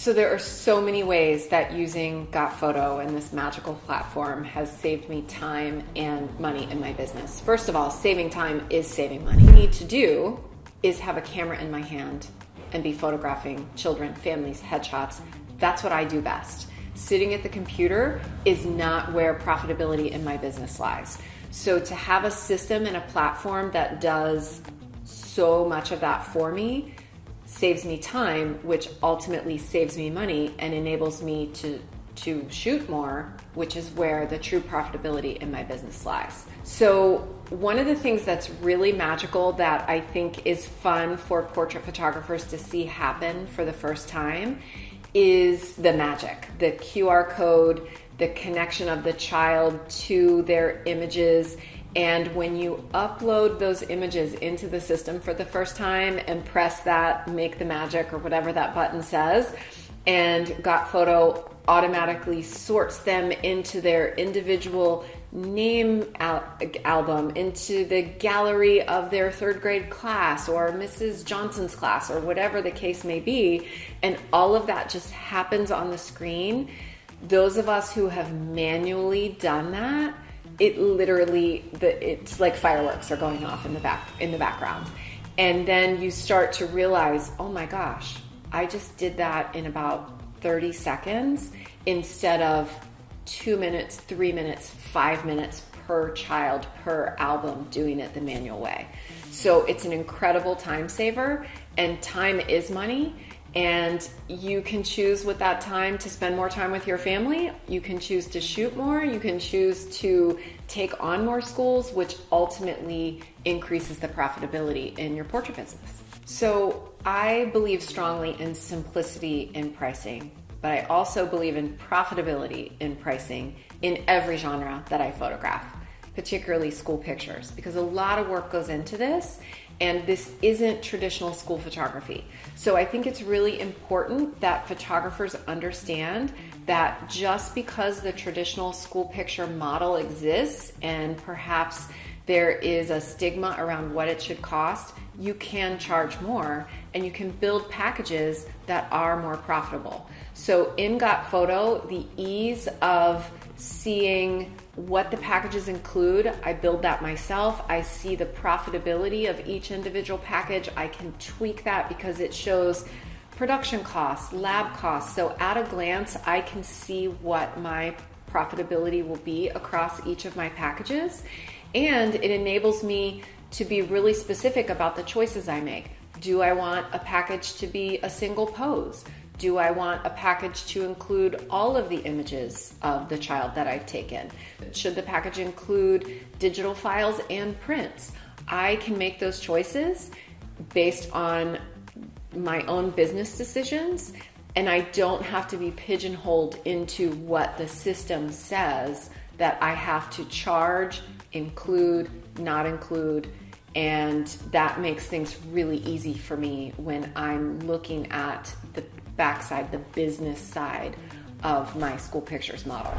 So there are so many ways that using GotPhoto and this magical platform has saved me time and money in my business. First of all, saving time is saving money. What I need to do is have a camera in my hand and be photographing children, families, headshots. That's what I do best. Sitting at the computer is not where profitability in my business lies. So to have a system and a platform that does so much of that for me saves me time, which ultimately saves me money and enables me to shoot more, which is where the true profitability in my business lies. So one of the things that's really magical that I think is fun for portrait photographers to see happen for the first time is the magic, the QR code, the connection of the child to their images. And when you upload those images into the system for the first time and press that make the magic or whatever that button says, and GotPhoto automatically sorts them into their individual name album, into the gallery of their third grade class or Mrs. Johnson's class or whatever the case may be, and all of that just happens on the screen. Those of us who have manually done that, it literally, it's like fireworks are going off in the background. And then you start to realize, oh my gosh, I just did that in about 30 seconds instead of 2 minutes, 3 minutes, 5 minutes per child, per album, doing it the manual way. So it's an incredible time saver, and time is money. And you can choose with that time to spend more time with your family. You can choose to shoot more. You can choose to take on more schools, which ultimately increases the profitability in your portrait business. So I believe strongly in simplicity in pricing, but I also believe in profitability in pricing in every genre that I photograph, particularly school pictures, because a lot of work goes into this. And this isn't traditional school photography. So I think it's really important that photographers understand that just because the traditional school picture model exists and perhaps there is a stigma around what it should cost, you can charge more and you can build packages that are more profitable. So in GotPhoto, the ease of seeing what the packages include, I build that myself. I see the profitability of each individual package. I can tweak that because it shows production costs, lab costs. So at a glance, I can see what my profitability will be across each of my packages. And it enables me to be really specific about the choices I make. Do I want a package to be a single pose? Do I want a package to include all of the images of the child that I've taken? Should the package include digital files and prints? I can make those choices based on my own business decisions, and I don't have to be pigeonholed into what the system says that I have to charge, include, not include, and that makes things really easy for me when I'm looking at the backside, the business side of my school pictures model.